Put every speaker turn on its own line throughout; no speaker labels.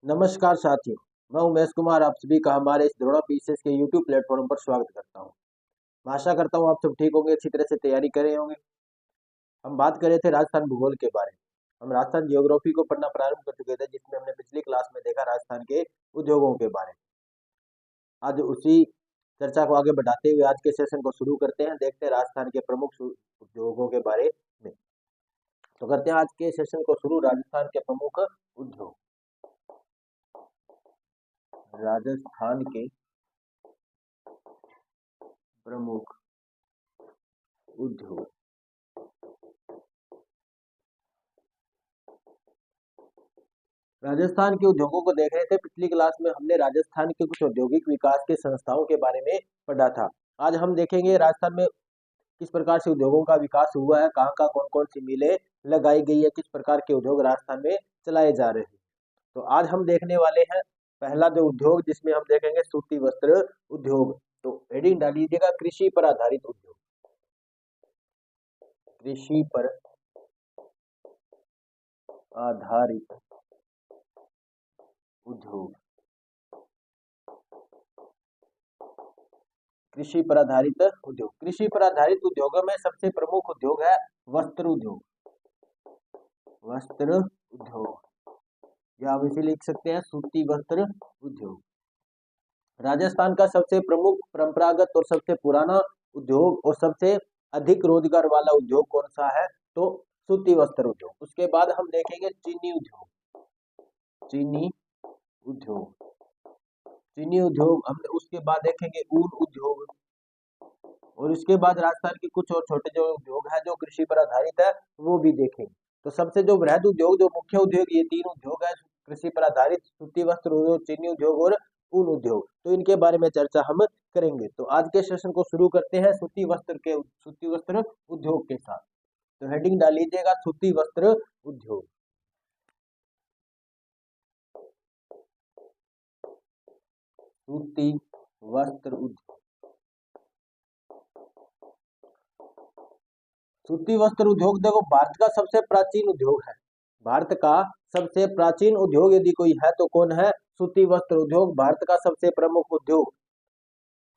नमस्कार साथियों, मैं उमेश कुमार आप सभी का हमारे इस द्रोणा पीसीएस के यूट्यूब प्लेटफॉर्म पर स्वागत करता हूं। मैं आशा करता हूं आप सब ठीक होंगे, अच्छी तरह से तैयारी कर रहे होंगे। हम बात कर रहे थे राजस्थान भूगोल के बारे में। हम राजस्थान ज्योग्राफी को पढ़ना प्रारंभ कर चुके थे, जिसमें हमने पिछली क्लास में देखा राजस्थान के उद्योगों के बारे में। आज उसी चर्चा को आगे बढ़ाते हुए आज के सेशन को शुरू करते हैं। देखते हैं राजस्थान के प्रमुख उद्योगों के बारे में। तो करते हैं आज के सेशन को शुरू। राजस्थान के प्रमुख उद्योग। राजस्थान के प्रमुख उद्योग। राजस्थान के उद्योगों को देख रहे थे। पिछली क्लास में हमने राजस्थान के कुछ औद्योगिक विकास के संस्थाओं के बारे में पढ़ा था। आज हम देखेंगे राजस्थान में किस प्रकार से उद्योगों का विकास हुआ है, कहाँ कहाँ कौन कौन सी मिलें लगाई गई है, किस प्रकार के उद्योग राजस्थान में चलाए जा रहे हैं। तो आज हम देखने वाले हैं पहला जो उद्योग, जिसमें हम देखेंगे सूती वस्त्र उद्योग। तो हेडिंग डाल लीजिएगा कृषि पर आधारित उद्योग। कृषि पर आधारित उद्योग। कृषि पर आधारित उद्योग। कृषि पर आधारित उद्योगों में सबसे प्रमुख उद्योग है वस्त्र उद्योग। वस्त्र उद्योग, या हम इसे लिख सकते हैं सूती वस्त्र उद्योग। राजस्थान का सबसे प्रमुख परंपरागत और सबसे पुराना उद्योग और सबसे अधिक रोजगार वाला उद्योग कौन सा है? तो सूती वस्त्र उद्योग। उसके बाद हम देखेंगे चीनी उद्योग। चीनी उद्योग। चीनी उद्योग हम उसके बाद देखेंगे ऊन उद्योग। और इसके बाद राजस्थान के कुछ और छोटे जो उद्योग है जो कृषि पर आधारित है वो भी देखेंगे। तो सबसे जो वृहद उद्योग, जो मुख्य उद्योग, ये तीन उद्योग है कृषि पर आधारित: सूती वस्त्र उद्योग, चीनी उद्योग और ऊन उद्योग। तो इनके बारे में चर्चा हम करेंगे। तो आज के सेशन को शुरू करते हैं सूती वस्त्र उद्योग के साथ। तो हेडिंग डाल लीजिएगा सूती वस्त्र उद्योग। सूती वस्त्र उद्योग। सूती वस्त्र उद्योग देखो भारत का सबसे प्राचीन उद्योग है। भारत का सबसे प्राचीन उद्योग यदि कोई है तो कौन है? सूती वस्त्र उद्योग भारत का सबसे प्रमुख उद्योग।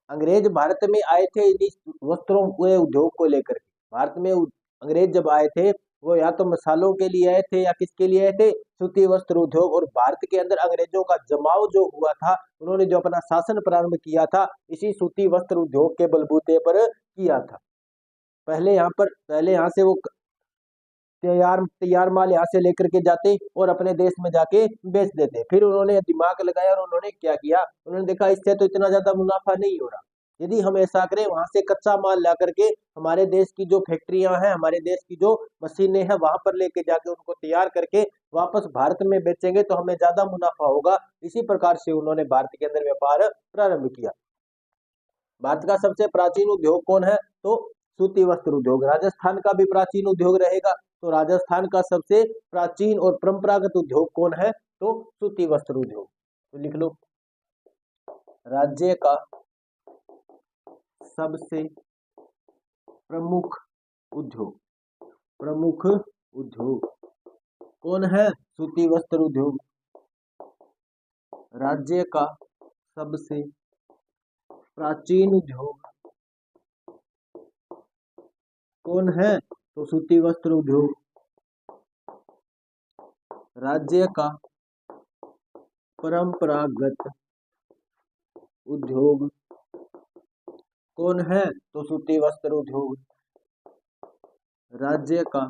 अंग्रेज भारत में आए थे इन्हीं वस्त्रों के उद्योग को लेकर के। भारत में अंग्रेज जब आए थे वो या तो मसालों के लिए आए थे या किसके लिए आए थे? सूती वस्त्र उद्योग। और भारत के अंदर अंग्रेजों का जमाव जो हुआ था, उन्होंने जो अपना शासन प्रारंभ किया था इसी सूती वस्त्र उद्योग के बलबूते पर किया था। पहले यहाँ से वो तैयार माल यहाँ से लेकर के जाते और अपने देश में जाके बेच देते। फिर उन्होंने दिमाग लगाया और उन्होंने क्या किया, उन्होंने देखा इससे तो इतना ज्यादा मुनाफा नहीं हो रहा। यदि हम ऐसा करें, वहां से कच्चा माल ला करके हमारे देश की जो फैक्ट्रियां हैं, हमारे देश की जो मशीनें हैं, वहां पर लेके जाके उनको तैयार करके वापस भारत में बेचेंगे तो हमें ज्यादा मुनाफा होगा। इसी प्रकार से उन्होंने भारत के अंदर व्यापार प्रारंभ किया। भारत का सबसे प्राचीन उद्योग कौन है? तो सूती वस्त्र उद्योग। राजस्थान का भी प्राचीन उद्योग रहेगा। तो राजस्थान का सबसे प्राचीन और परंपरागत उद्योग कौन है? तो सूती वस्त्र उद्योग। तो लिख लो, राज्य का सबसे प्रमुख उद्योग। प्रमुख उद्योग कौन है? सूती वस्त्र उद्योग। राज्य का सबसे प्राचीन उद्योग कौन है? तो सूती वस्त्र उद्योग। राज्य का परंपरागत उद्योग कौन है? तो सूती वस्त्र उद्योग। राज्य का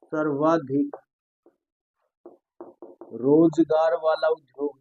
सर्वाधिक रोजगार वाला उद्योग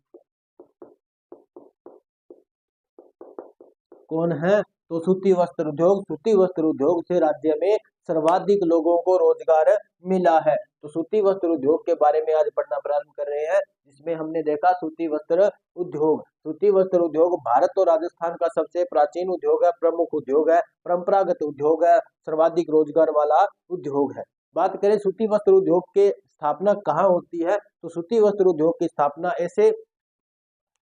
कौन है? तो सूती वस्त्र उद्योग। सूती वस्त्र उद्योग से राज्य में सर्वाधिक लोगों को रोजगार मिला है। तो सूती वस्त्र उद्योग के बारे में आज पढ़ना प्रारंभ कर रहे हैं, जिसमें हमने देखा सूती वस्त्र उद्योग। सूती वस्त्र उद्योग भारत और राजस्थान का सबसे प्राचीन उद्योग है, प्रमुख उद्योग है, परंपरागत उद्योग है, सर्वाधिक रोजगार वाला उद्योग है। बात करें सूती वस्त्र उद्योग के स्थापना कहाँ होती है, तो सूती वस्त्र उद्योग की स्थापना ऐसे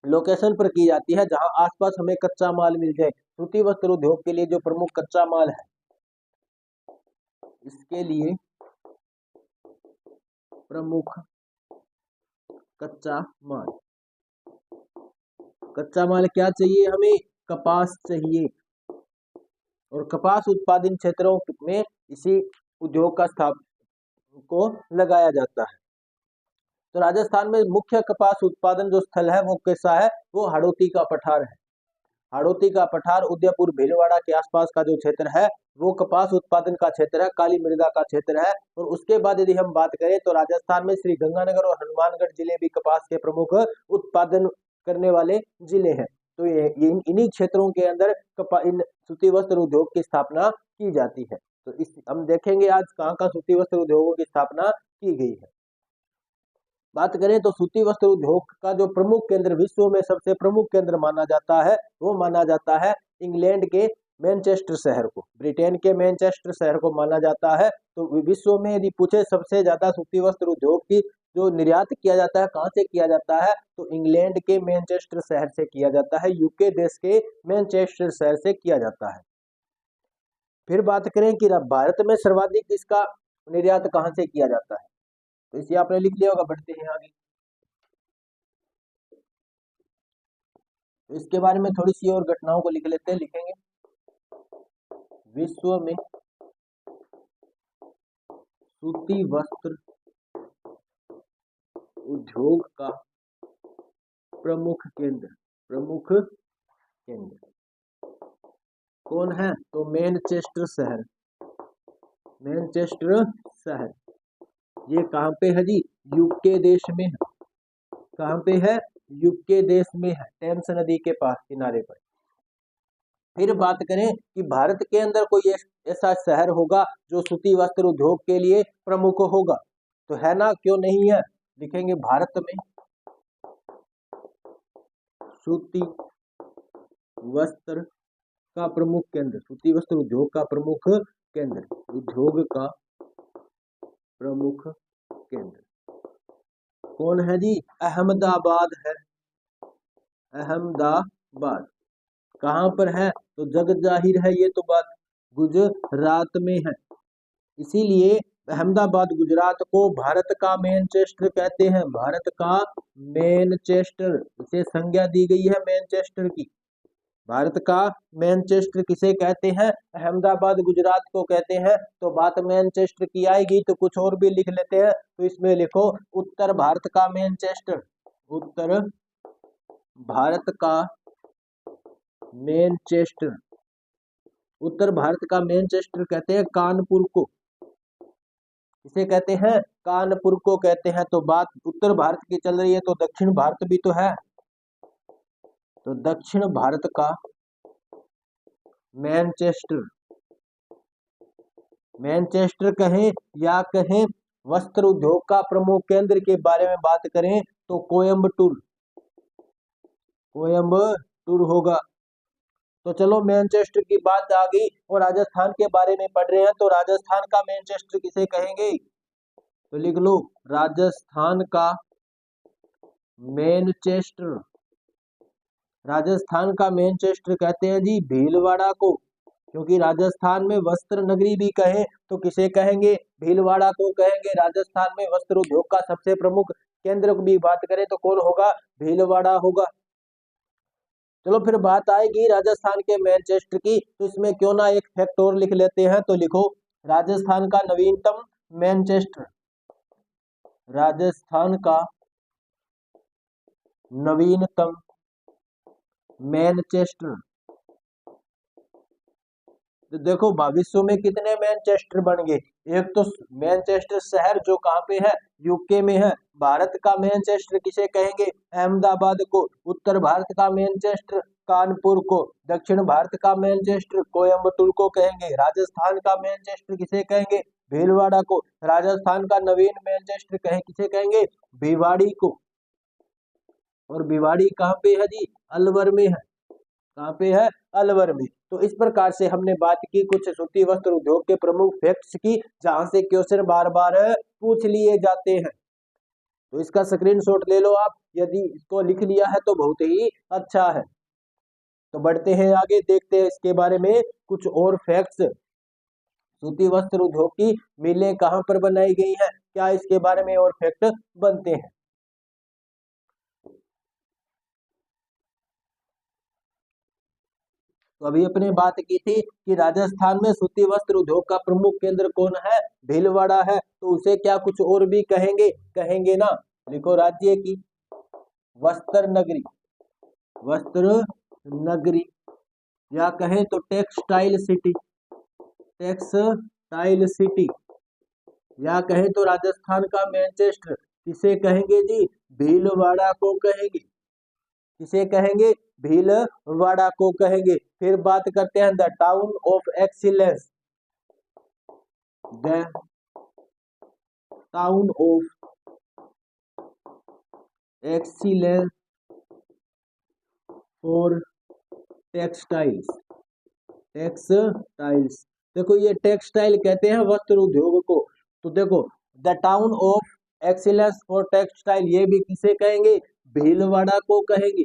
लोकेशन पर की जाती है जहां आसपास हमें कच्चा माल मिल जाए। सूती वस्त्र उद्योग के लिए जो प्रमुख कच्चा माल है, इसके लिए प्रमुख कच्चा माल। कच्चा माल क्या चाहिए हमें? कपास चाहिए। और कपास उत्पादन क्षेत्रों में इसी उद्योग का स्थापना को लगाया जाता है। तो राजस्थान में मुख्य कपास उत्पादन जो स्थल है वो कैसा है? वो हाड़ौती का पठार है। हाड़ौती का पठार उदयपुर भीलवाड़ा के आसपास का जो क्षेत्र है वो कपास उत्पादन का क्षेत्र है, काली मृदा का क्षेत्र है। और उसके बाद यदि हम बात करें तो राजस्थान में श्री गंगानगर और हनुमानगढ़ जिले भी कपास के प्रमुख उत्पादन करने वाले जिले हैं। तो ये इन्हीं क्षेत्रों के अंदर इन सूती वस्त्र उद्योग की स्थापना की जाती है। तो इस हम देखेंगे आज कहाँ कहाँ सूती वस्त्र उद्योगों की स्थापना की गई है। बात करें तो सूती वस्त्र उद्योग का जो प्रमुख केंद्र, विश्व में सबसे प्रमुख केंद्र माना जाता है, वो माना जाता है इंग्लैंड के मैनचेस्टर शहर को, ब्रिटेन के मैनचेस्टर शहर को माना जाता है। तो विश्व में यदि पूछे सबसे ज्यादा सूती वस्त्र उद्योग की जो निर्यात किया जाता है कहाँ से किया जाता है, तो इंग्लैंड के मैनचेस्टर शहर से किया जाता है, यूके देश के मैनचेस्टर शहर से किया जाता है। फिर बात करें कि भारत में सर्वाधिक इसका निर्यात कहाँ से किया जाता है, तो इसे आपने लिख लिया होगा। बढ़ते हैं आगे, तो इसके बारे में थोड़ी सी और घटनाओं को लिख लेते हैं, लिखेंगे। विश्व में सूती वस्त्र उद्योग का प्रमुख केंद्र कौन है? तो मैनचेस्टर शहर। मैनचेस्टर शहर ये कहाँ पे है जी? यूके देश में है। कहाँ पे है? यूके देश में है, टेम्स नदी के पास किनारे पर। फिर बात करें कि भारत के अंदर कोई ऐसा शहर होगा जो सूती वस्त्र उद्योग के लिए प्रमुख होगा, तो है ना, क्यों नहीं है? लिखेंगे भारत में सूती वस्त्र का प्रमुख केंद्र, सूती वस्त्र उद्योग का प्रमुख केंद्र, उद्योग का प्रमुख केंद्र कौन है जी? अहमदाबाद है। अहमदाबाद कहाँ पर है? तो जग जाहिर है ये तो बात, गुजरात में है। इसीलिए अहमदाबाद गुजरात को भारत का मैनचेस्टर कहते हैं। भारत का मैनचेस्टर, इसे संज्ञा दी गई है मैनचेस्टर की। भारत का मैनचेस्टर किसे कहते हैं? अहमदाबाद गुजरात को कहते हैं। तो बात मैनचेस्टर की आएगी तो कुछ और भी लिख लेते हैं, तो इसमें लिखो उत्तर भारत का मैनचेस्टर। उत्तर भारत का मैनचेस्टर, उत्तर भारत का मैनचेस्टर कहते हैं कानपुर को। इसे कहते हैं कानपुर को कहते हैं। तो बात उत्तर भारत की चल रही है, तो दक्षिण भारत भी तो है। तो दक्षिण भारत का मैनचेस्टर, मैनचेस्टर कहें या कहें वस्त्र उद्योग का प्रमुख केंद्र के बारे में बात करें तो कोयम्बटूर होगा। तो चलो मैनचेस्टर की बात आ गई और राजस्थान के बारे में पढ़ रहे हैं, तो राजस्थान का मैनचेस्टर किसे कहेंगे? तो लिख लो राजस्थान का मैनचेस्टर। राजस्थान का मैनचेस्टर कहते हैं जी भीलवाड़ा को, क्योंकि राजस्थान में वस्त्र नगरी भी कहें तो किसे कहेंगे? भीलवाड़ा को कहेंगे। राजस्थान में वस्त्र उद्योग का सबसे प्रमुख केंद्र की भी बात करें तो कौन होगा? भीलवाड़ा होगा। चलो फिर बात आएगी राजस्थान के मैनचेस्टर की, तो इसमें क्यों ना एक फैक्ट और लिख लेते हैं। तो लिखो राजस्थान का नवीनतम मैनचेस्टर, राजस्थान का नवीनतम मैनचेस्टर। तो देखो विश्व में कितने मैनचेस्टर बन गए? एक तो मैनचेस्टर शहर जो कहाँ पे है? यूके में है। भारत का मैनचेस्टर किसे कहेंगे? अहमदाबाद को। उत्तर भारत का मैनचेस्टर कानपुर को। दक्षिण भारत का मैनचेस्टर कोयम्बटूर को कहेंगे। राजस्थान का मैनचेस्टर किसे कहेंगे? भीलवाड़ा को। राजस्थान का नवीन मैनचेस्टर किसे कहेंगे? भिवाड़ी को। और भिवाड़ी कहाँ पे है जी? अलवर में है। कहाँ पे है? अलवर में। तो इस प्रकार से हमने बात की कुछ सूती वस्त्र उद्योग के प्रमुख फैक्ट्स की, जहां से क्वेश्चन बार बार पूछ लिए जाते हैं। तो इसका स्क्रीनशॉट ले लो आप, यदि इसको लिख लिया है तो बहुत ही अच्छा है। तो बढ़ते हैं आगे, देखते हैं इसके बारे में कुछ और फैक्ट्स। सूती वस्त्र उद्योग की मिलें कहाँ पर बनाई गई हैं, क्या इसके बारे में और फैक्ट बनते हैं। तो अभी अपने बात की थी कि राजस्थान में सूती वस्त्र उद्योग का प्रमुख केंद्र कौन है, भीलवाड़ा है। तो उसे क्या कुछ और भी कहेंगे, कहेंगे ना। लिखो राज्य की वस्त्र नगरी, वस्त्र नगरी, या कहें तो टेक्सटाइल सिटी, टेक्सटाइल सिटी, या कहें तो राजस्थान का मैनचेस्टर। किसे कहेंगे जी, भीलवाड़ा को कहेंगे। किसे कहेंगे, भीलवाड़ा को कहेंगे। फिर बात करते हैं the town of excellence, the town of excellence for textiles, textiles. देखो ये टेक्सटाइल कहते हैं वस्त्र उद्योग को। तो देखो the town of excellence for textile, ये भी किसे कहेंगे, भीलवाड़ा को कहेंगे।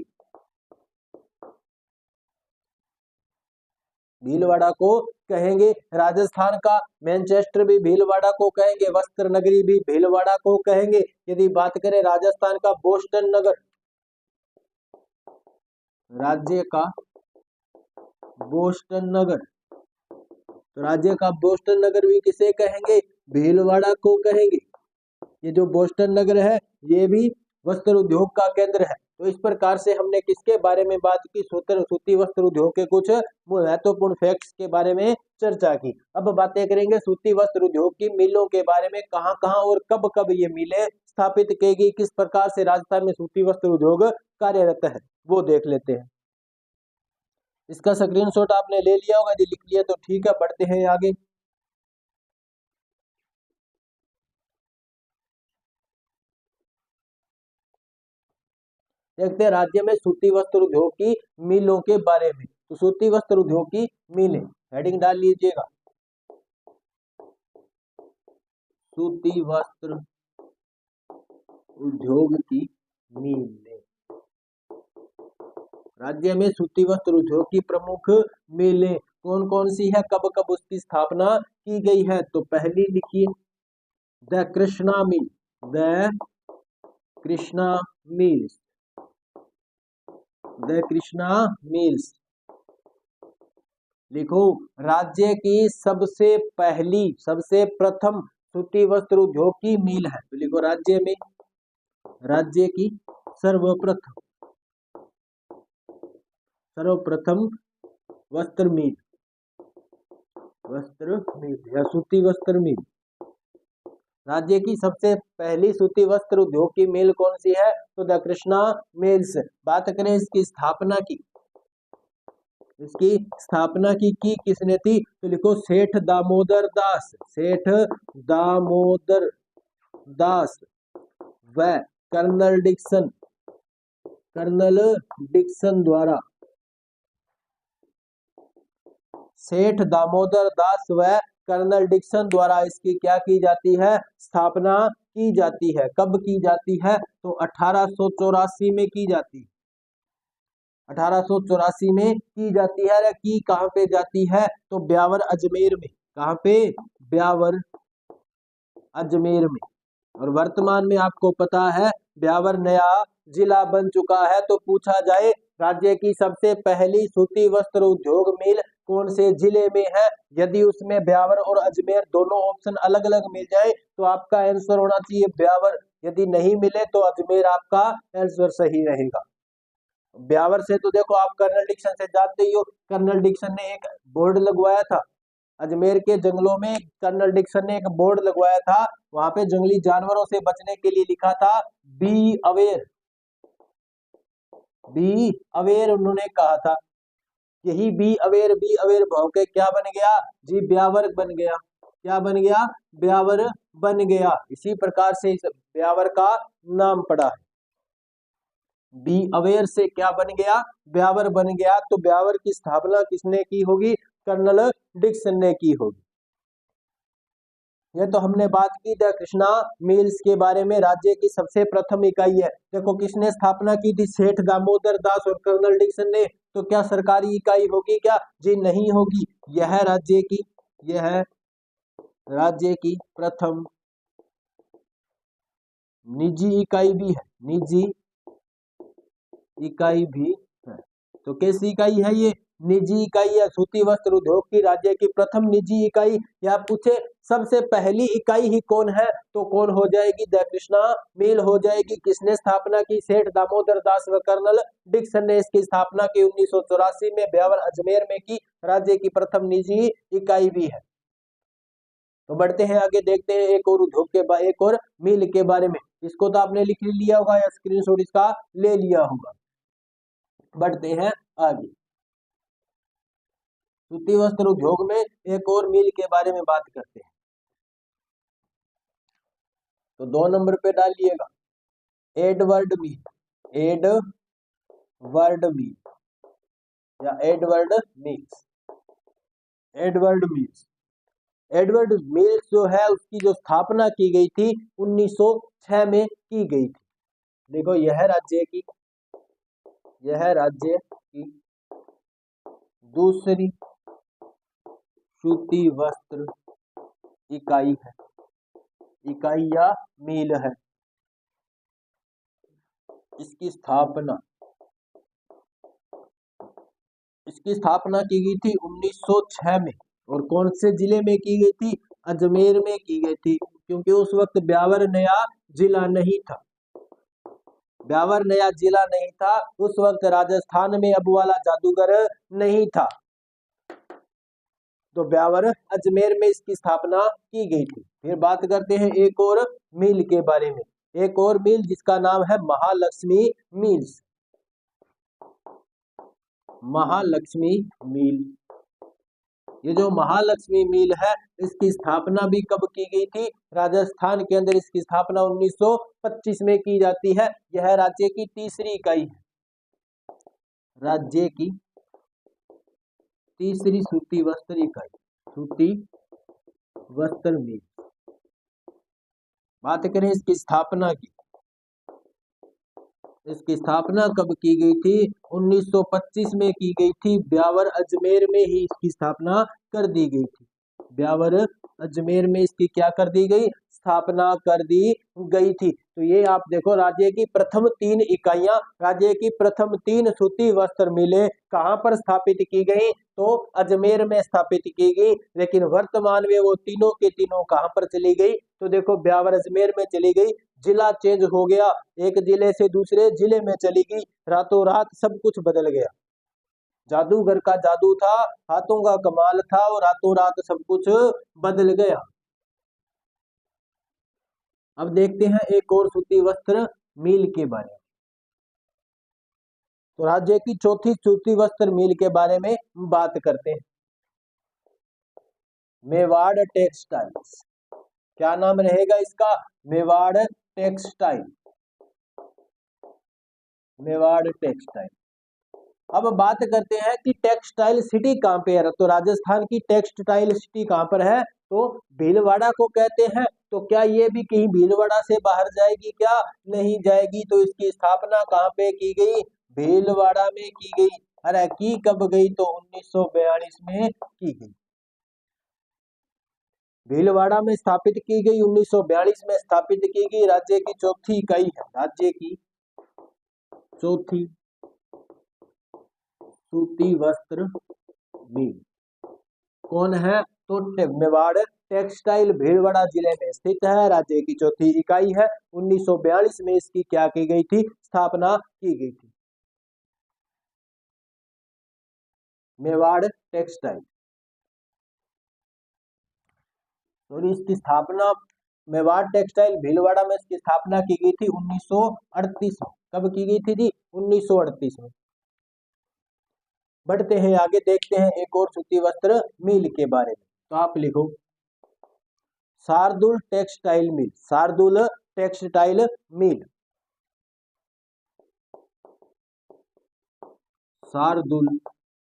भीलवाड़ा को कहेंगे। राजस्थान का मैनचेस्टर भी भीलवाड़ा को कहेंगे, वस्त्र नगरी भी भीलवाड़ा को कहेंगे। यदि बात करें राजस्थान का बोस्टन नगर, राज्य का बोस्टन नगर, तो राज्य का बोस्टन नगर भी किसे कहेंगे, भीलवाड़ा को कहेंगे। ये जो बोस्टन नगर है ये भी वस्त्र उद्योग का केंद्र है। तो इस प्रकार से हमने किसके बारे में बात की, सूती वस्त्र उद्योग के कुछ महत्वपूर्ण फैक्ट्स के बारे में चर्चा की। अब बातें करेंगे सूती वस्त्र उद्योग की मिलों के बारे में, कहां कहां और कब कब ये मिलें स्थापित की गई, किस प्रकार से राजस्थान में सूती वस्त्र उद्योग कार्यरत है, वो देख लेते हैं। इसका स्क्रीनशॉट आपने ले लिया होगा, यदि लिख लिया तो ठीक है, बढ़ते हैं आगे। देखते हैं राज्य में सूती वस्त्र उद्योग की मिलों के बारे में। तो सूती वस्त्र उद्योग की मिलें, हेडिंग डाल लीजिएगा, सूती वस्त्र उद्योग की मिलें। राज्य में सूती वस्त्र उद्योग की प्रमुख मिलें कौन कौन सी है, कब कब उसकी स्थापना की गई है। तो पहली लिखिए the Krishna mill, the Krishna mills, the Krishna mills. लिखो राज्य की सबसे पहली, सबसे प्रथम सूती वस्त्र उद्योग की मिल है। तो लिखो राज्य में, राज्य की सर्वप्रथम, सर्वप्रथम वस्त्र मिल, वस्त्र मिल या सूती वस्त्र मिल। राज्य की सबसे पहली सूती वस्त्र उद्योग की मिल कौन सी है, तो द कृष्णा मिल्स। बात करें इसकी स्थापना की, इसकी स्थापना की किसने थी, तो लिखो सेठ दामोदर दास, सेठ दामोदर दास व कर्नल डिक्सन, कर्नल डिक्सन द्वारा, सेठ दामोदर दास व कर्नल डिक्सन द्वारा इसकी क्या की जाती है, स्थापना की जाती है। कब की जाती है, तो 1884 में की जाती है, 1884 में की जाती है। की कहां पे जाती है, तो ब्यावर अजमेर में, कहां पे, ब्यावर अजमेर में। और वर्तमान में आपको पता है ब्यावर नया जिला बन चुका है। तो पूछा जाए राज्य की सबसे पहली सूती वस्त्र उद्योग मिल कौन से जिले में है, यदि उसमें ब्यावर और अजमेर दोनों ऑप्शन अलग अलग मिल जाए तो आपका आंसर होना चाहिए ब्यावर, यदि नहीं मिले तो अजमेर आपका आंसर सही रहेगा। ब्यावर से तो देखो आप कर्नल डिक्सन से जानते ही हो, कर्नल डिक्सन ने एक बोर्ड लगवाया था अजमेर के जंगलों में, कर्नल डिक्सन ने एक बोर्ड लगवाया था, वहां पे जंगली जानवरों से बचने के लिए लिखा था बी अवेयर, बी अवेयर उन्होंने कहा था। यही बी अवेयर भाव के क्या बन गया जी, ब्यावर बन गया। क्या बन गया, ब्यावर बन गया। इसी प्रकार से इस ब्यावर का नाम पड़ा है। बी अवेयर से क्या बन गया, ब्यावर बन गया। तो ब्यावर की स्थापना किसने की होगी, कर्नल डिक्सन ने की होगी। ये तो हमने बात की द कृष्णा मिल्स के बारे में, राज्य की सबसे प्रथम इकाई है। देखो किसने स्थापना की थी, सेठ दामोदर दास और कर्नल डिक्सन ने। तो क्या सरकारी इकाई होगी क्या, जी नहीं होगी। यह राज्य की, यह राज्य की प्रथम निजी इकाई भी है, निजी इकाई भी है। तो कैसी इकाई है ये, निजी इकाई या सूती वस्त्र उद्योग की राज्य की प्रथम निजी इकाई, या पूछे सबसे पहली इकाई ही कौन है, तो कौन हो जाएगी, जय कृष्णा मिल हो जाएगी। किसने स्थापना की, सेठ दामोदर दास व कर्नल डिक्सन ने इसकी स्थापना की 1984 में ब्यावर अजमेर में की। राज्य की प्रथम निजी इकाई भी है। तो बढ़ते हैं आगे, देखते हैं एक और उद्योग के एक और मिल के बारे में। इसको तो आपने लिख लिया होगा या स्क्रीनशॉट इसका ले लिया होगा। बढ़ते हैं आगे, सूती वस्त्र उद्योग में एक और मिल के बारे में बात करते हैं। तो 2 नंबर पे डालिएगा एडवर्ड मिल, एडवर्ड मिल या Edward mills. Edward mills, Edward mills जो है उसकी जो स्थापना की गई थी 1906 में की गई थी। देखो यह राज्य की दूसरी सूती वस्त्र इकाई है, इकाई या मिल है। इसकी स्थापना की गई थी 1906 में, और कौन से जिले में की गई थी, अजमेर में की गई थी, क्योंकि उस वक्त ब्यावर नया जिला नहीं था। ब्यावर नया जिला नहीं था उस वक्त, राजस्थान में अब वाला जादूगर नहीं था, तो ब्यावर अजमेर में इसकी स्थापना की गई थी। फिर बात करते हैं एक और मिल के बारे में, एक और मिल जिसका नाम है महालक्ष्मी मिल्स। महालक्ष्मी मिल, ये जो महालक्ष्मी मिल है इसकी स्थापना भी कब की गई थी, राजस्थान के अंदर इसकी स्थापना 1925 में की जाती है। यह राज्य की तीसरी इकाई है, राज्य की तीसरी सूती वस्त्र इकाई, सूती वस्त्र मिल। बात करें इसकी स्थापना की, इसकी स्थापना कब की गई थी, 1925 में की गई थी। ब्यावर अजमेर में ही इसकी स्थापना कर दी गई थी। ब्यावर अजमेर में इसकी क्या कर दी गई, स्थापना कर दी गई थी। तो ये आप देखो राज्य की प्रथम 3 इकाइयां, राज्य की प्रथम 3 सूती वस्त्र मिलें कहां पर स्थापित की गई, तो अजमेर में स्थापित की गई। लेकिन वर्तमान में वो तीनों के तीनों कहां पर चली गई, तो देखो ब्यावर अजमेर में चली गई। जिला चेंज हो गया, एक जिले से दूसरे जिले में चली गई, रातों रात सब कुछ बदल गया। जादूगर का जादू था, हाथों का कमाल था, और रातों रात सब कुछ बदल गया। अब देखते हैं एक और सूती वस्त्र मिल के बारे में। तो राज्य की चौथी सूती वस्त्र मिल के बारे में बात करते हैं, मेवाड़ टेक्सटाइल्स। क्या नाम रहेगा इसका, मेवाड़ टेक्सटाइल, मेवाड़ टेक्सटाइल। अब बात करते हैं कि टेक्सटाइल सिटी कहां पे है, तो राजस्थान की टेक्सटाइल सिटी कहां पर है, तो भीलवाड़ा को कहते हैं। तो क्या ये भी कहीं भीलवाड़ा से बाहर जाएगी, क्या नहीं जाएगी। तो इसकी स्थापना कहां पे की गई, भीलवाड़ा में की गई। अरे की कब गई, तो 1942 में की गई, भीलवाड़ा में स्थापित की गई, 1942 में स्थापित की गई। राज्य की चौथी इकाई है, राज्य की चौथी सूती वस्त्र मिल कौन है, तो मेवाड़ टेक्सटाइल भीलवाड़ा जिले में स्थित है, राज्य की चौथी इकाई है। 1942 में इसकी क्या की गई थी, स्थापना की गई थी, मेवाड़ टेक्सटाइल। और इसकी स्थापना, मेवाड़ टेक्सटाइल भीलवाड़ा में इसकी स्थापना की गई थी 1938 में। कब की गई थी जी, 1938 में। बढ़ते हैं आगे, देखते हैं एक और सूती वस्त्र मिल के बारे में। तो आप लिखो Shardul textile mill, Shardul textile mill, Shardul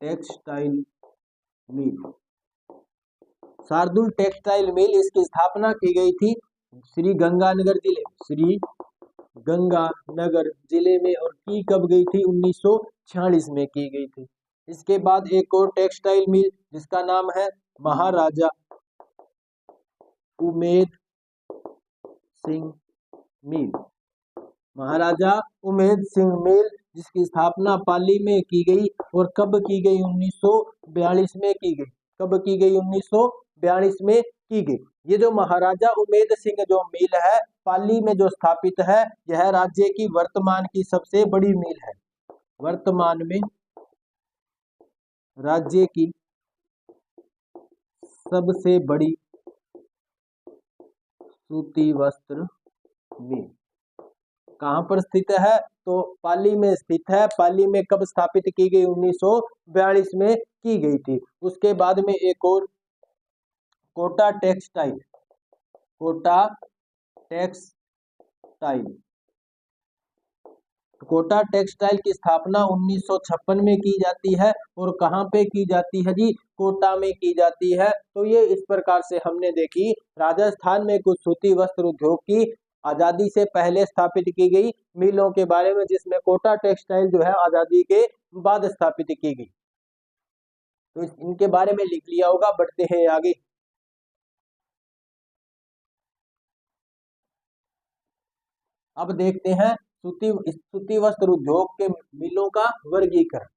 textile mill. Shardul textile mill, इसकी स्थापना की गई थी श्री गंगानगर जिले, श्री गंगानगर जिले में, और की कब गई थी, 1946 में की गई थी। इसके बाद एक और टेक्सटाइल मिल जिसका नाम है महाराजा उमेद सिंह मिल, महाराजा उमेद सिंह मिल, जिसकी स्थापना पाली में की गई और कब की गई? 1942 में की गई। कब की गई? 1942 में की गई। ये जो महाराजा उमेद सिंह जो मिल है पाली में जो स्थापित है, यह राज्य की वर्तमान की सबसे बड़ी मिल है। वर्तमान में राज्य की सबसे बड़ी सूती वस्त्र मिल कहाँ पर स्थित है? तो पाली में स्थित है। पाली में कब स्थापित की गई? 1942 में की गई थी। उसके बाद में एक और Kota textile, Kota textile, Kota textile की स्थापना 1956 में की जाती है। और कहाँ पे की जाती है जी? कोटा में की जाती है। तो ये इस प्रकार से हमने देखी राजस्थान में कुछ सूती वस्त्र उद्योग की आजादी से पहले स्थापित की गई मिलों के बारे में, जिसमें कोटा टेक्सटाइल जो है आजादी के बाद स्थापित की गई। तो इनके बारे में लिख लिया होगा। बढ़ते हैं आगे। अब देखते हैं सूती वस्त्र उद्योग के मिलों का वर्गीकरण।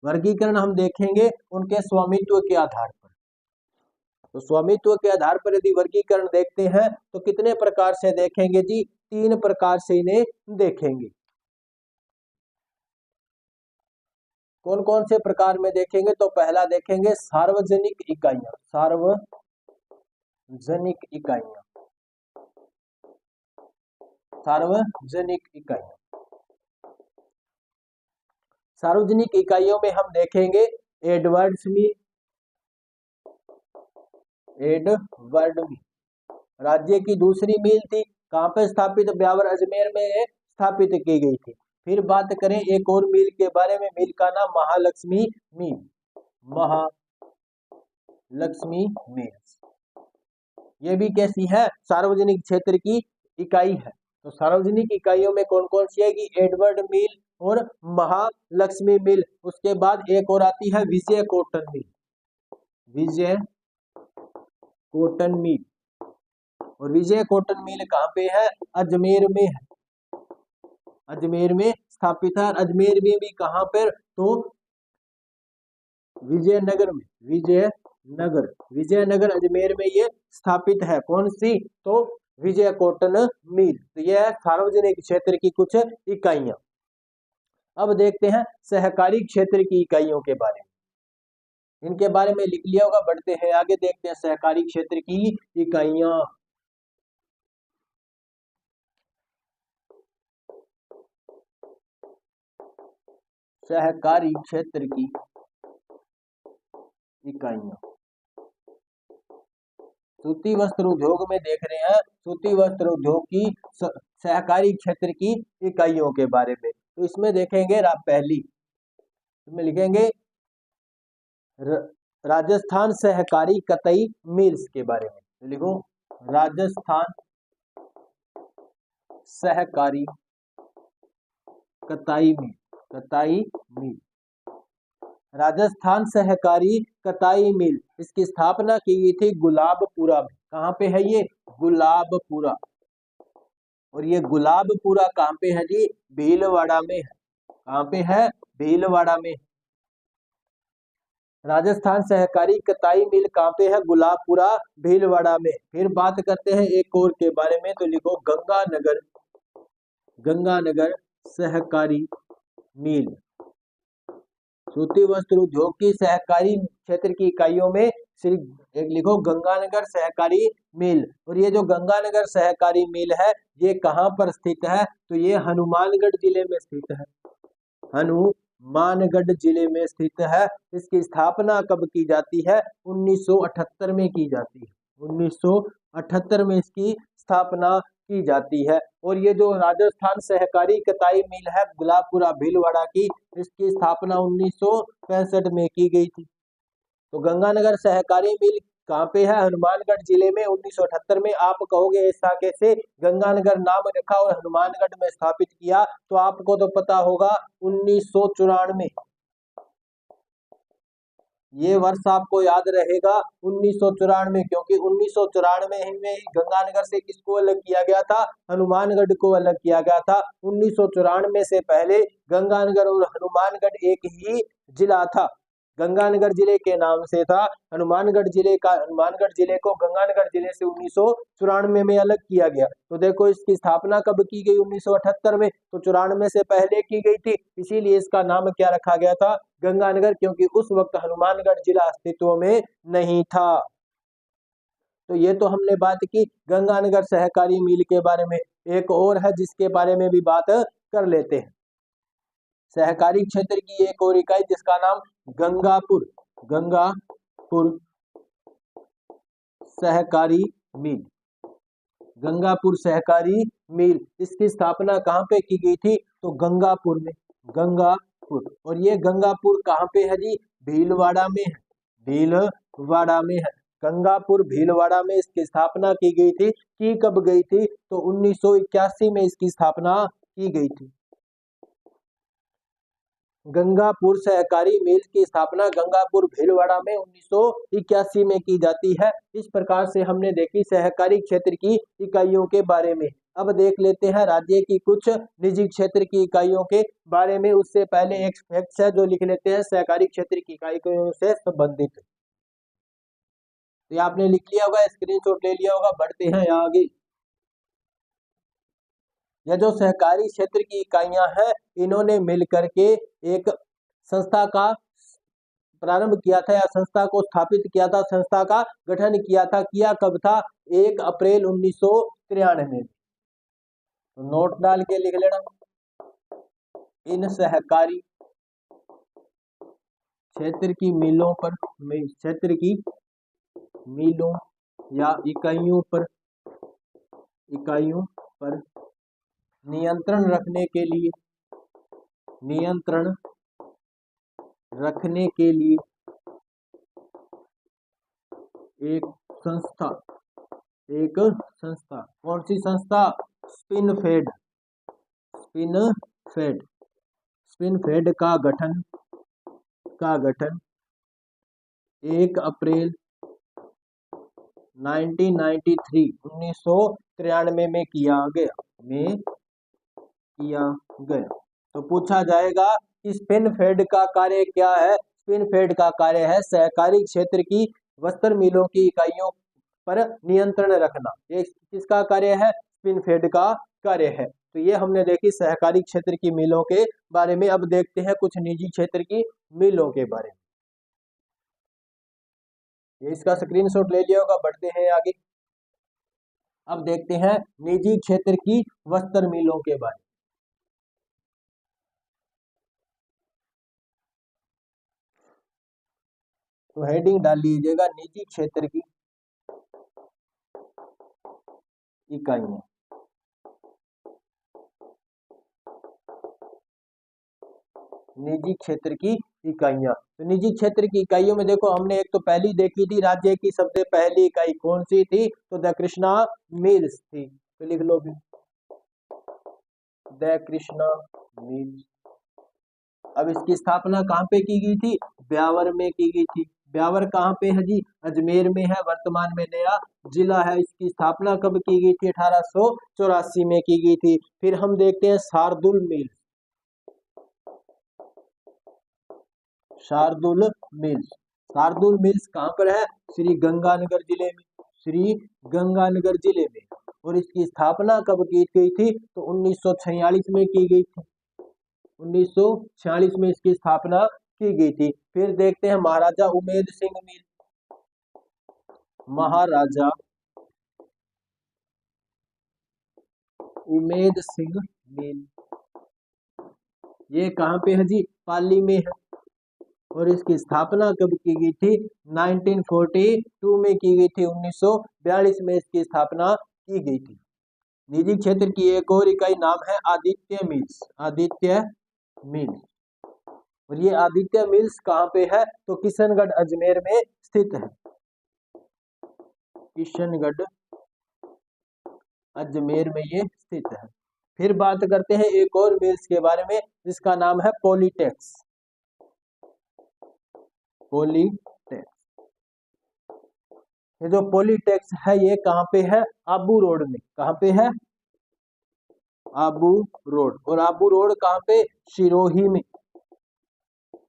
वर्गीकरण हम देखेंगे उनके स्वामित्व के आधार पर। तो स्वामित्व के आधार पर यदि वर्गीकरण देखते हैं तो कितने प्रकार से देखेंगे जी? 3 प्रकार से इन्हें देखेंगे। कौन कौन से प्रकार में देखेंगे? तो पहला देखेंगे सार्वजनिक इकाइयां। सार्वजनिक इकाइयां, सार्वजनिक इकाइयां। सार्वजनिक इकाइयों में हम देखेंगे एडवर्ड्स मिल, एडवर्ड मिल राज्य की दूसरी मिल थी। कहाँ पे स्थापित? ब्यावर अजमेर में स्थापित की गई थी। फिर बात करें एक और मिल के बारे में, मिल का नाम महालक्ष्मी मिल, महालक्ष्मी मिल। ये भी कैसी है? सार्वजनिक क्षेत्र की इकाई है। तो सार्वजनिक इकाइयों में कौन कौन सी है? एडवर्ड मिल और महालक्ष्मी मिल। उसके बाद एक और आती है विजय कॉटन मिल, विजय कॉटन मिल। और विजय कॉटन मिल कहाँ पे है? अजमेर में है, अजमेर में स्थापित है। अजमेर में भी कहाँ पर? तो विजयनगर में, विजयनगर अजमेर में ये स्थापित है। कौन सी? तो विजय कॉटन मिल। तो यह सार्वजनिक क्षेत्र की कुछ इकाइयां। अब देखते हैं सहकारी क्षेत्र की इकाइयों के बारे में। इनके बारे में लिख लिया होगा। बढ़ते हैं आगे, देखते हैं सहकारी क्षेत्र की इकाइयां। सहकारी क्षेत्र की इकाइयां सूती वस्त्र उद्योग में देख रहे हैं। सूती वस्त्र उद्योग की सहकारी क्षेत्र की इकाइयों के बारे में। तो इसमें देखेंगे पहली इसमें लिखेंगे राजस्थान सहकारी कतई मिल्स के बारे में। तो लिखो राजस्थान सहकारी कताई मिल, कताई मिल। राजस्थान सहकारी कताई मिल, इसकी स्थापना की गई थी गुलाबपुरा में। कहाँ पे है ये? गुलाबपुरा। और ये गुलाबपुरा कहाँ पे है जी? भीलवाड़ा में है। कहाँ पे है? भीलवाड़ा में। राजस्थान सहकारी कताई मिल कहाँ पे है? गुलाबपुरा, भीलवाड़ा में। फिर बात करते हैं एक और के बारे में। तो लिखो गंगानगर, गंगानगर सहकारी मिल। सूती वस्त्र उद्योग की सहकारी क्षेत्र की इकाइयों में सिर्फ एक लिखो गंगानगर सहकारी मिल। और ये जो गंगानगर सहकारी मिल है ये कहाँ पर स्थित है? तो ये हनुमानगढ़ जिले में स्थित है, हनुमानगढ़ जिले में स्थित है। इसकी स्थापना कब की जाती है? 1978 में की जाती है। 1978 में इसकी स्थापना की जाती है। और ये जो राजस्थान सहकारी कताई मिल है गुलाबपुरा भीलवाड़ा की, इसकी स्थापना 1965 में की गई थी। तो गंगानगर सहकारी मिल कहाँ पे है? हनुमानगढ़ जिले में। 1978 में। आप कहोगे ऐसा कैसे? गंगानगर नाम रखा और हनुमानगढ़ में स्थापित किया, तो आपको तो पता होगा 1994 ये वर्ष आपको याद रहेगा 1994, क्योंकि 1994 में ही गंगानगर से किसको अलग किया गया था, हनुमानगढ़ को अलग किया गया था। 1994 से पहले गंगानगर और हनुमानगढ़ एक ही जिला था। गंगानगर जिले के नाम से था, हनुमानगढ़ जिले को गंगानगर जिले से 1994 में अलग किया गया। तो देखो इसकी स्थापना कब की गई, 1978 में, तो 94 से पहले की गई थी, इसीलिए इसका नाम क्या रखा गया था, गंगानगर, क्योंकि उस वक्त हनुमानगढ़ जिला अस्तित्व में नहीं था। तो ये तो हमने बात की गंगानगर सहकारी मिल के बारे में। एक और है जिसके बारे में भी बात कर लेते हैं, सहकारी क्षेत्र की एक और इकाई जिसका नाम गंगापुर सहकारी मिल। गंगापुर सहकारी मिल, इसकी स्थापना कहाँ पे की गई थी, तो गंगापुर में, गंगापुर। और ये गंगापुर कहाँ पे है जी, भीलवाड़ा में है, भीलवाड़ा में है। गंगापुर भीलवाड़ा में इसकी स्थापना की गई थी। की कब गई थी, तो 1981 में इसकी स्थापना की गई थी। गंगापुर सहकारी मिल की स्थापना गंगापुर भीलवाड़ा में 1981 में की जाती है। इस प्रकार से हमने देखी सहकारी क्षेत्र की इकाइयों के बारे में। अब देख लेते हैं राज्य की कुछ निजी क्षेत्र की इकाइयों के बारे में। उससे पहले एक फैक्ट है जो लिख लेते हैं सहकारी क्षेत्र की इकाइयों से संबंधित। तो आपने लिख लिया होगा, स्क्रीनशॉट ले लिया होगा। बढ़ते हैं आगे। यह जो सहकारी क्षेत्र की इकाइयां हैं, इन्होंने मिलकर के एक संस्था का प्रारंभ किया था, या संस्था को स्थापित किया था, संस्था का गठन किया था। किया कब था, 1 अप्रैल 1993 में। तो नोट डाल के लिख लेना, इन सहकारी क्षेत्र की मिलों पर, क्षेत्र की मिलों या इकाइयों पर नियंत्रण रखने के लिए एक संस्था, कौन सी संस्था, स्पिनफेड का गठन 1 अप्रैल 1993 में किया गया। तो पूछा जाएगा कि स्पिनफेड का कार्य क्या है। स्पिनफेड का कार्य है सहकारी क्षेत्र की वस्त्र मिलों की इकाइयों पर नियंत्रण रखना। ये किसका कार्य है, स्पिनफेड का कार्य है। तो ये हमने देखी सहकारी क्षेत्र की मिलों के बारे में। अब देखते हैं कुछ निजी क्षेत्र की मिलों के बारे में। इसका स्क्रीनशॉट ले लिया होगा। बढ़ते हैं आगे। अब देखते हैं निजी क्षेत्र की वस्त्र मिलों के बारे में। तो हेडिंग डाल लीजिएगा, निजी क्षेत्र की इकाइयां। निजी क्षेत्र की इकाइयां, तो निजी क्षेत्र की इकाइयों में देखो हमने एक तो पहली देखी थी, राज्य की सबसे पहली इकाई कौन सी थी, तो द कृष्णा मिल्स थी। तो लिख लो भी, द कृष्णा मिल्स। अब इसकी स्थापना कहाँ पे की गई थी, ब्यावर में की गई थी। ब्यावर कहाँ पे है जी, अजमेर में है, वर्तमान में नया जिला है। इसकी स्थापना कब की गई थी, 1884 में की गई थी। फिर हम देखते हैं शार्दुल मिल्स। शार्दुल मिल्स कहाँ पर है, श्री गंगानगर जिले में। और इसकी स्थापना कब की गई थी, तो 1946 में की गई थी। 1946 में इसकी स्थापना की गई थी। फिर देखते हैं महाराजा उमेद सिंह मिल। महाराजा उमेद सिंह मिल, ये कहाँ पे है जी, पाली में है। और इसकी स्थापना कब की गई थी, 1942 में की गई थी। 1942 में इसकी स्थापना की गई थी। निजी क्षेत्र की एक और इकाई नाम है आदित्य मिल्स। और ये आदित्य मिल्स कहाँ पे है, तो किशनगढ़ अजमेर में स्थित है। किशनगढ़ अजमेर में ये स्थित है। फिर बात करते हैं एक और मिल्स के बारे में जिसका नाम है पॉलीटेक्स। पॉलीटेक्स। ये जो पॉलीटेक्स है ये कहाँ पे है? आबू रोड में। कहाँ पे है? आबू रोड। और आबू रोड कहाँ पे? सिरोही में।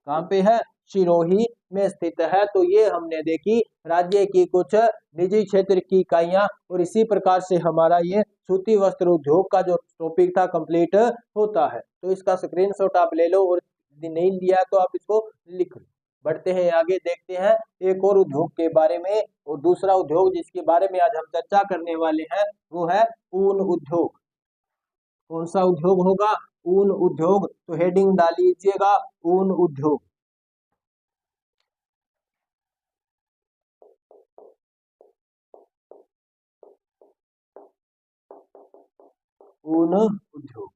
कहाँ पे है? सिरोही में स्थित है। तो ये हमने देखी राज्य की कुछ निजी क्षेत्र की इकाइयां, और इसी प्रकार से हमारा ये सूती वस्त्र उद्योग का जो टॉपिक था कंप्लीट होता है। तो इसका स्क्रीनशॉट आप ले लो, और यदि नहीं लिया तो आप इसको लिख लो। बढ़ते हैं आगे, देखते हैं एक और उद्योग के बारे में। और दूसरा उद्योग जिसके बारे में आज हम चर्चा करने वाले हैं वो है ऊन उद्योग। कौन सा उद्योग होगा? ऊन उद्योग। तो हेडिंग डाल लीजिएगा ऊन उद्योग। ऊन उद्योग।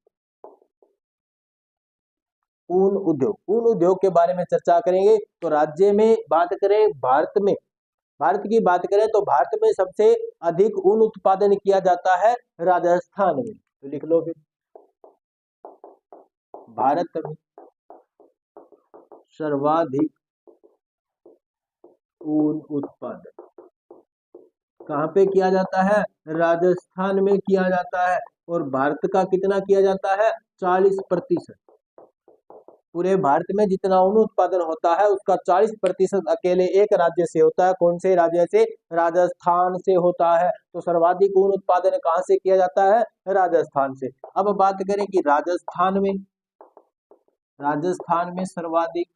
ऊन उद्योग। ऊन उद्योग के बारे में चर्चा करेंगे। तो राज्य में बात करें, भारत की बात करें तो भारत में सबसे अधिक ऊन उत्पादन किया जाता है राजस्थान में। तो लिख लो फिर, भारत में सर्वाधिक ऊन उत्पादन कहाँ पे किया जाता है? राजस्थान में किया जाता है। और भारत का कितना किया जाता है? 40%। पूरे भारत में जितना ऊन उत्पादन होता है उसका 40% अकेले एक राज्य से होता है। कौन से राज्य से? राजस्थान से होता है। तो सर्वाधिक ऊन उत्पादन कहाँ से किया जाता है? राजस्थान से। अब बात करें कि राजस्थान में सर्वाधिक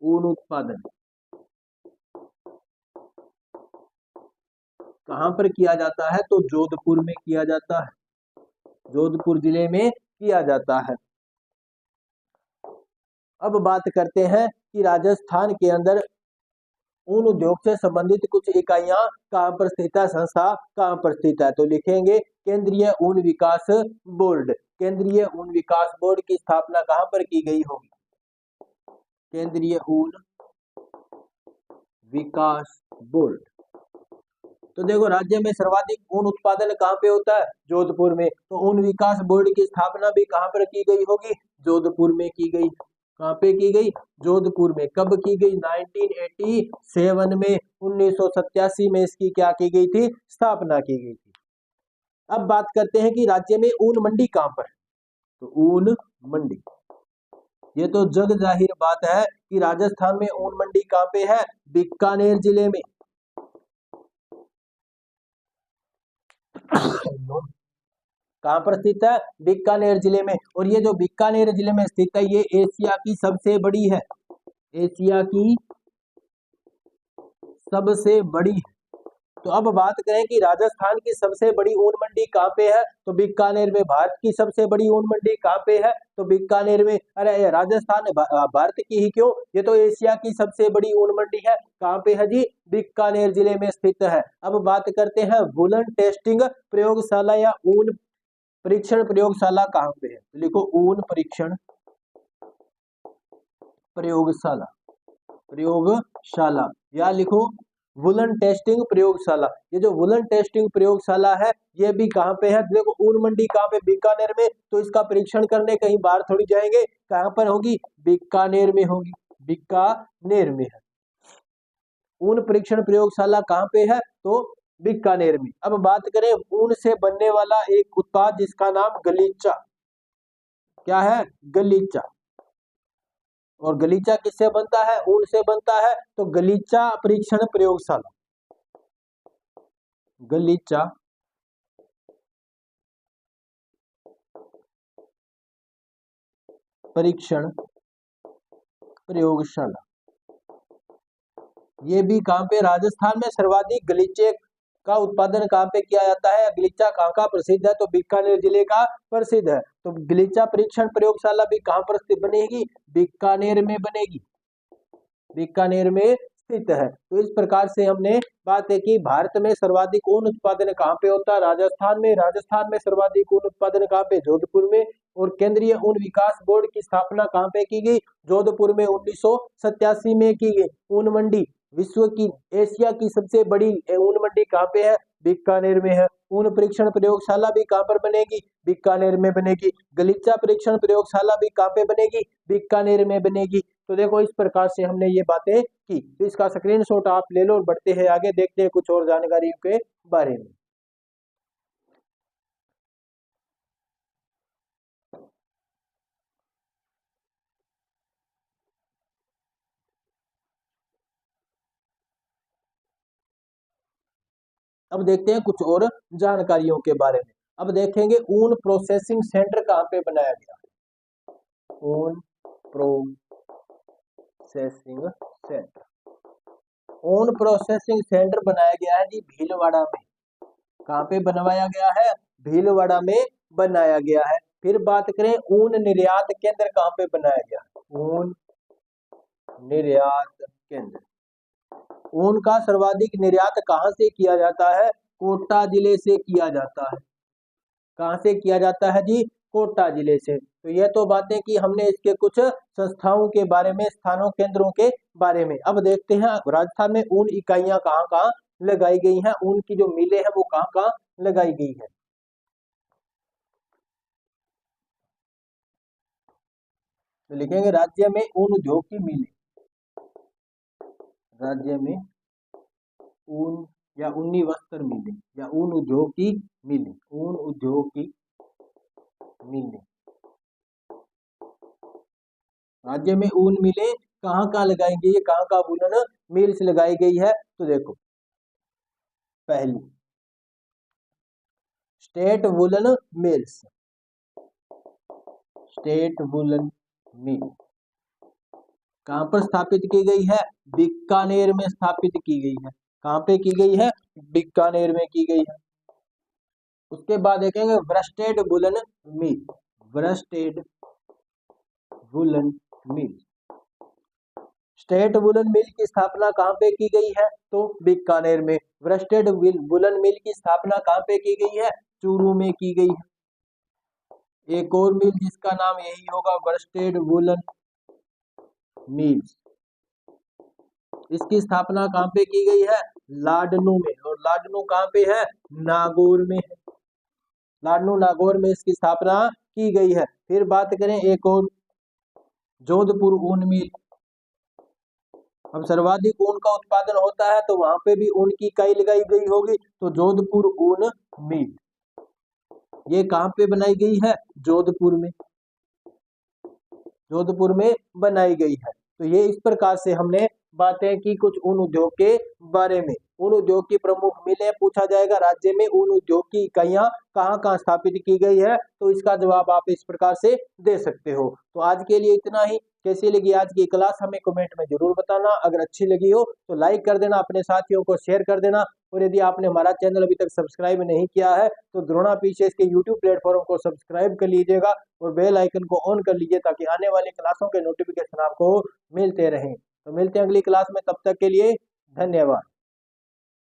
ऊन उत्पादन कहाँ पर किया जाता है? तो जोधपुर में किया जाता है। जोधपुर जिले में किया जाता है। अब बात करते हैं कि राजस्थान के अंदर ऊन उद्योग से संबंधित कुछ इकाइयां कहाँ पर स्थित है, संस्था कहाँ पर स्थित है। तो लिखेंगे केंद्रीय ऊन विकास बोर्ड। केंद्रीय ऊन विकास बोर्ड की स्थापना कहाँ पर की गई होगी? केंद्रीय ऊन विकास बोर्ड। तो देखो राज्य में सर्वाधिक ऊन उत्पादन कहाँ पे होता है? जोधपुर में। तो ऊन विकास बोर्ड की स्थापना भी कहाँ पर की गई होगी? जोधपुर में की गई। कहाँ पे की गई? जोधपुर में। कब की गई? 1987 में, 1987 में इसकी क्या की गई थी? स्थापना की गई थी। अब बात करते हैं कि राज्य में ऊन मंडी कहाँ पर है। तो ऊन मंडी, ये तो जग जाहिर बात है कि राजस्थान में ऊन मंडी कहाँ पे है? बीकानेर जिले में। कहाँ पर स्थित है? बीकानेर जिले में। और ये जो बीकानेर जिले में स्थित है ये एशिया की सबसे बड़ी है। एशिया की सबसे बड़ी है। तो अब बात करें कि राजस्थान की सबसे बड़ी ऊन मंडी कहाँ पे है? तो बीकानेर में। भारत की सबसे बड़ी ऊन मंडी कहाँ पे है? तो बीकानेर में। अरे राजस्थान भारत की ही क्यों, ये तो एशिया की सबसे बड़ी ऊन मंडी है। कहाँ पे है जी? बीकानेर जिले में स्थित है। अब बात करते हैं वुलन टेस्टिंग प्रयोगशाला या ऊन परीक्षण प्रयोगशाला कहाँ पे है? तो लिखो ऊन परीक्षण प्रयोगशाला या लिखो वुलन टेस्टिंग प्रयोगशाला। ये जो वुलन टेस्टिंग प्रयोगशाला है ये भी कहाँ पे है? देखो ऊन मंडी कहाँ पे? बीकानेर में। तो इसका परीक्षण करने कहीं बाहर थोड़ी जाएंगे। कहाँ पर होगी? बीकानेर में होगी। बीकानेर में है। ऊन परीक्षण प्रयोगशाला कहाँ पे है? तो बीकानेर में। अब बात करें ऊन से बनने वाला एक उत्पाद जिसका नाम गलीचा। क्या है? गलीचा। और गलीचा किससे बनता है? ऊन से बनता है। तो गलीचा परीक्षण प्रयोगशाला, गलीचा परीक्षण प्रयोगशाला, ये भी कहाँ पे? राजस्थान में। सर्वाधिक गलीचे का उत्पादन कहाँ पे किया जाता है? गलीचा कहाँ का प्रसिद्ध है? तो बीकानेर जिले का प्रसिद्ध है। तो गलीचा परीक्षण प्रयोगशाला भी कहाँ पर बनेगी? बीकानेर में बनेगी। बीकानेर में स्थित है। तो इस प्रकार से हमने बात है कि भारत में सर्वाधिक ऊन उत्पादन कहाँ पे होता है? राजस्थान में। राजस्थान में सर्वाधिक ऊन उत्पादन कहाँ पे? जोधपुर में। और केंद्रीय ऊन विकास बोर्ड की स्थापना कहाँ पे की गई? जोधपुर में 1987 में की गई। ऊन मंडी विश्व की, एशिया की सबसे बड़ी ऊन मंडी कहाँ पे है? बीकानेर में है। ऊन परीक्षण प्रयोगशाला भी कहाँ पर बनेगी, बीकानेर में बनेगी। गलीचा परीक्षण प्रयोगशाला भी कहाँ पे बनेगी, बीकानेर में बनेगी। तो देखो इस प्रकार से हमने ये बातें की, तो इसका स्क्रीनशॉट आप ले लो और बढ़ते हैं आगे, देखते हैं कुछ और जानकारियों के बारे में। अब देखते हैं कुछ और जानकारियों के बारे में। अब देखेंगे ऊन प्रोसेसिंग सेंटर कहाँ पे बनाया गया, ऊन प्रोसेसिंग सेंटर, ऊन प्रोसेसिंग सेंटर बनाया गया है जी भीलवाड़ा में। कहाँ पे बनवाया गया है, भीलवाड़ा में बनाया गया है। फिर बात करें ऊन निर्यात केंद्र कहाँ पे बनाया गया, ऊन निर्यात केंद्र, ऊन का सर्वाधिक निर्यात कहाँ से किया जाता है, कोटा जिले से किया जाता है। कहाँ से किया जाता है जी, कोटा जिले से। तो यह तो बातें कि हमने इसके कुछ संस्थाओं के बारे में, स्थानों केंद्रों के बारे में। अब देखते हैं राजस्थान में ऊन इकाइयां कहाँ कहाँ लगाई गई हैं, ऊन की जो मिलें हैं वो कहाँ कहाँ लगाई गई है। तो लिखेंगे राज्य में ऊन उद्योग की मिलें, राज्य में ऊन या ऊनी वस्त्र मिलें या ऊन उद्योग की मिलें, ऊन उद्योग की मिलें, राज्य में ऊन मिलें कहाँ कहाँ लगाई गई है, कहाँ कहाँ वूलन मिल्स लगाई गई है। तो देखो पहली state woollen mills, state woollen mill कहाँ पर स्थापित की गई है, बीकानेर में स्थापित की गई है। कहाँ पे की गई है, बीकानेर में की गई है। उसके बाद देखेंगे व्रस्टेड वुलन मिल, व्रस्टेड वुलन मिल, स्टेट वुलन मिल की स्थापना कहाँ पे की गई है, तो बीकानेर में। व्रस्टेड वुलन मिल की स्थापना कहाँ पे की गई है, चूरू में की गई है। एक और मिल जिसका नाम यही होगा, व्रस्टेड वुलन मिल, इसकी स्थापना कहाँ पे की गई है, लाडनू में। और लाडनू कहाँ पे है, नागौर में है, लाडनू नागौर में इसकी स्थापना की गई है। फिर बात करें एक और, जोधपुर ऊन मिल। अब सर्वाधिक ऊन का उत्पादन होता है तो वहां पे भी ऊन की इकाई लगाई गई होगी, तो जोधपुर ऊन मिल, ये कहाँ पे बनाई गई है, जोधपुर में, जोधपुर में बनाई गई है। तो ये इस प्रकार से हमने बातें की कुछ ऊन उद्योग के बारे में। ऊन उद्योग की प्रमुख मिलें पूछा जाएगा, राज्य में ऊन उद्योग की इकाइयां कहाँ कहाँ स्थापित की गई है, तो इसका जवाब आप इस प्रकार से दे सकते हो। तो आज के लिए इतना ही। कैसी लगी आज की क्लास हमें कमेंट में जरूर बताना। अगर अच्छी लगी हो तो लाइक कर देना, अपने साथियों को शेयर कर देना। और यदि आपने हमारा चैनल अभी तक सब्सक्राइब नहीं किया है तो द्रोणा पीछे इसके यूट्यूब प्लेटफॉर्म को सब्सक्राइब कर लीजिएगा और बेल आइकन को ऑन कर लीजिए, ताकि आने वाली क्लासों के नोटिफिकेशन आपको मिलते रहें। तो मिलते हैं अगली क्लास में, तब तक के लिए धन्यवाद।